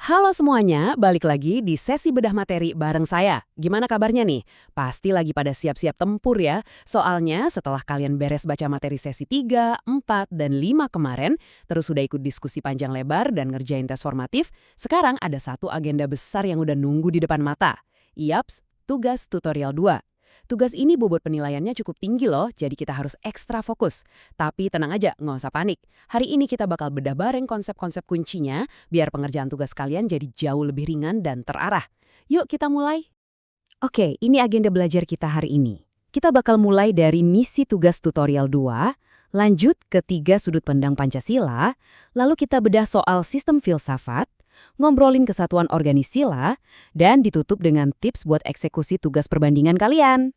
Halo semuanya, balik lagi di sesi bedah materi bareng saya. Gimana kabarnya nih? Pasti lagi pada siap-siap tempur ya. Soalnya setelah kalian beres baca materi sesi 3, 4, dan 5 kemarin, terus sudah ikut diskusi panjang lebar dan ngerjain tes formatif, sekarang ada satu agenda besar yang udah nunggu di depan mata. Yaps, tugas tutorial 2. Tugas ini bobot penilaiannya cukup tinggi loh, jadi kita harus ekstra fokus. Tapi tenang aja, nggak usah panik. Hari ini kita bakal bedah bareng konsep-konsep kuncinya, biar pengerjaan tugas kalian jadi jauh lebih ringan dan terarah. Yuk kita mulai. Oke, ini agenda belajar kita hari ini. Kita bakal mulai dari misi tugas tutorial 2, lanjut ke 3 sudut pandang Pancasila, lalu kita bedah soal sistem filsafat, ngobrolin kesatuan organisila, dan ditutup dengan tips buat eksekusi tugas perbandingan kalian.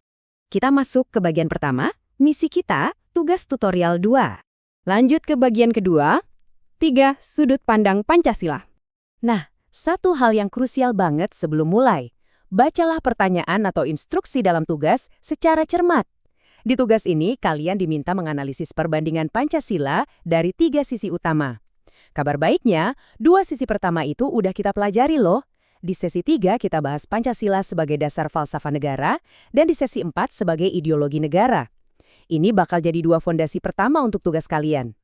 Kita masuk ke bagian pertama, misi kita, tugas tutorial 2. Lanjut ke bagian kedua, 3 sudut pandang Pancasila. Nah, satu hal yang krusial banget sebelum mulai. Bacalah pertanyaan atau instruksi dalam tugas secara cermat. Di tugas ini, kalian diminta menganalisis perbandingan Pancasila dari 3 sisi utama. Kabar baiknya, 2 sisi pertama itu udah kita pelajari loh. Di sesi 3 kita bahas Pancasila sebagai dasar falsafah negara, dan di sesi 4 sebagai ideologi negara. Ini bakal jadi 2 fondasi pertama untuk tugas kalian.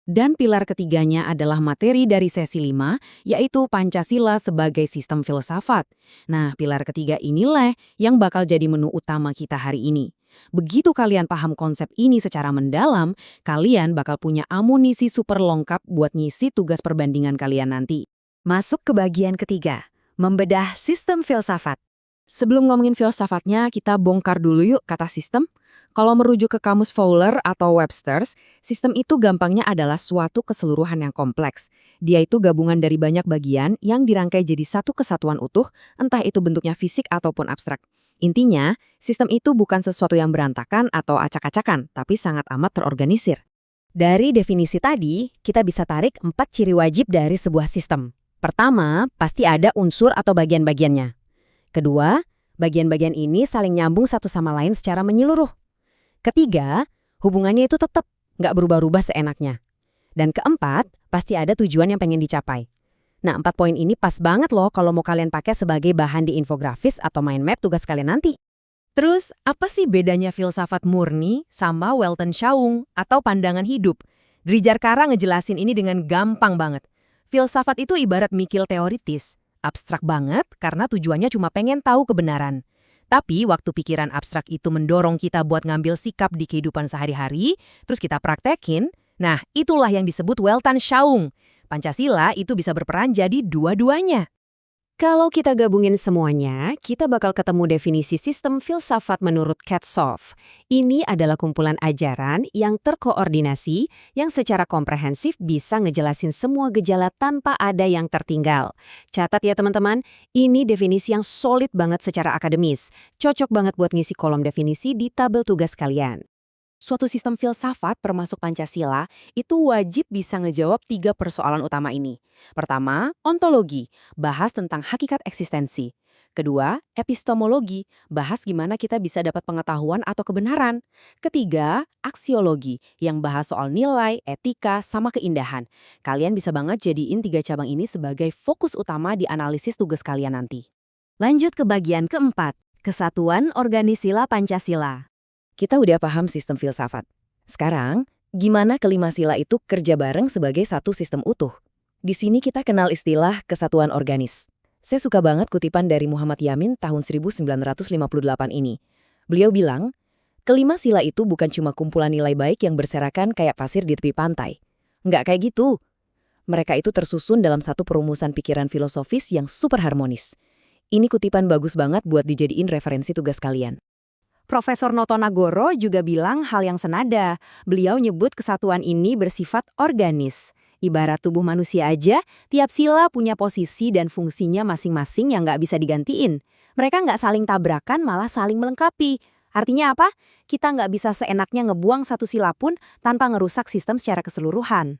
Dan pilar ketiganya adalah materi dari sesi 5, yaitu Pancasila sebagai sistem filsafat. Nah, pilar ketiga inilah yang bakal jadi menu utama kita hari ini. Begitu kalian paham konsep ini secara mendalam, kalian bakal punya amunisi super lengkap buat ngisi tugas perbandingan kalian nanti. Masuk ke bagian ketiga, membedah sistem filsafat. Sebelum ngomongin filsafatnya, kita bongkar dulu yuk kata sistem. Kalau merujuk ke kamus Fowler atau Webster's, sistem itu gampangnya adalah suatu keseluruhan yang kompleks. Dia itu gabungan dari banyak bagian yang dirangkai jadi satu kesatuan utuh, entah itu bentuknya fisik ataupun abstrak. Intinya, sistem itu bukan sesuatu yang berantakan atau acak-acakan, tapi sangat amat terorganisir. Dari definisi tadi, kita bisa tarik 4 ciri wajib dari sebuah sistem. Pertama, pasti ada unsur atau bagian-bagiannya. Kedua, bagian-bagian ini saling nyambung satu sama lain secara menyeluruh. Ketiga, hubungannya itu tetap, nggak berubah-ubah seenaknya. Dan keempat, pasti ada tujuan yang pengen dicapai. Nah, 4 poin ini pas banget loh kalau mau kalian pakai sebagai bahan di infografis atau mind map tugas kalian nanti. Terus, apa sih bedanya filsafat murni sama Weltanschauung atau pandangan hidup? Drijjarkara ngejelasin ini dengan gampang banget. Filsafat itu ibarat mikil teoritis, abstrak banget karena tujuannya cuma pengen tahu kebenaran. Tapi waktu pikiran abstrak itu mendorong kita buat ngambil sikap di kehidupan sehari-hari, terus kita praktekin, nah itulah yang disebut Weltanschauung. Pancasila itu bisa berperan jadi dua-duanya. Kalau kita gabungin semuanya, kita bakal ketemu definisi sistem filsafat menurut Katsoff. Ini adalah kumpulan ajaran yang terkoordinasi, yang secara komprehensif bisa ngejelasin semua gejala tanpa ada yang tertinggal. Catat ya teman-teman, ini definisi yang solid banget secara akademis. Cocok banget buat ngisi kolom definisi di tabel tugas kalian. Suatu sistem filsafat termasuk Pancasila itu wajib bisa ngejawab 3 persoalan utama ini. Pertama, ontologi, bahas tentang hakikat eksistensi. Kedua, epistemologi, bahas gimana kita bisa dapat pengetahuan atau kebenaran. Ketiga, aksiologi, yang bahas soal nilai, etika, sama keindahan. Kalian bisa banget jadiin 3 cabang ini sebagai fokus utama di analisis tugas kalian nanti. Lanjut ke bagian keempat, kesatuan organisila Pancasila. Kita udah paham sistem filsafat. Sekarang, gimana kelima sila itu kerja bareng sebagai satu sistem utuh? Di sini kita kenal istilah kesatuan organis. Saya suka banget kutipan dari Muhammad Yamin tahun 1958 ini. Beliau bilang, kelima sila itu bukan cuma kumpulan nilai baik yang berserakan kayak pasir di tepi pantai. Nggak kayak gitu. Mereka itu tersusun dalam satu perumusan pikiran filosofis yang super harmonis. Ini kutipan bagus banget buat dijadiin referensi tugas kalian. Profesor Noto Nagoro juga bilang hal yang senada. Beliau nyebut kesatuan ini bersifat organis. Ibarat tubuh manusia aja, tiap sila punya posisi dan fungsinya masing-masing yang nggak bisa digantiin. Mereka nggak saling tabrakan, malah saling melengkapi. Artinya apa? Kita nggak bisa seenaknya ngebuang satu sila pun tanpa ngerusak sistem secara keseluruhan.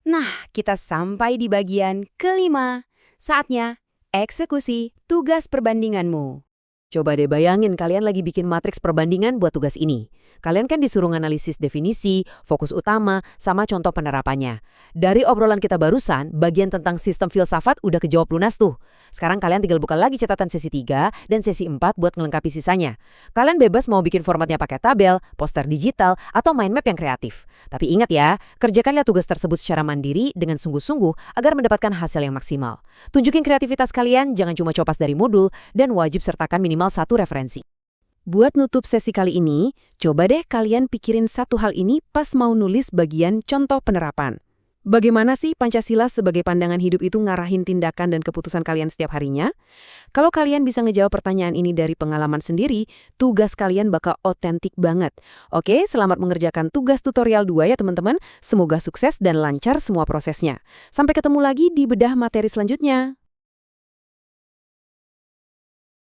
Nah, kita sampai di bagian kelima. Saatnya eksekusi tugas perbandinganmu. Coba deh bayangin kalian lagi bikin matriks perbandingan buat tugas ini. Kalian kan disuruh analisis definisi, fokus utama, sama contoh penerapannya. Dari obrolan kita barusan, bagian tentang sistem filsafat udah kejawab lunas tuh. Sekarang kalian tinggal buka lagi catatan sesi 3 dan sesi 4 buat ngelengkapi sisanya. Kalian bebas mau bikin formatnya pakai tabel, poster digital, atau mind map yang kreatif. Tapi ingat ya, kerjakanlah tugas tersebut secara mandiri dengan sungguh-sungguh agar mendapatkan hasil yang maksimal. Tunjukin kreativitas kalian, jangan cuma copas dari modul, dan wajib sertakan minimal satu referensi. Buat nutup sesi kali ini, coba deh kalian pikirin satu hal ini pas mau nulis bagian contoh penerapan. Bagaimana sih Pancasila sebagai pandangan hidup itu ngarahin tindakan dan keputusan kalian setiap harinya? Kalau kalian bisa ngejawab pertanyaan ini dari pengalaman sendiri, tugas kalian bakal otentik banget. Oke, selamat mengerjakan tugas tutorial 2 ya teman-teman. Semoga sukses dan lancar semua prosesnya. Sampai ketemu lagi di bedah materi selanjutnya.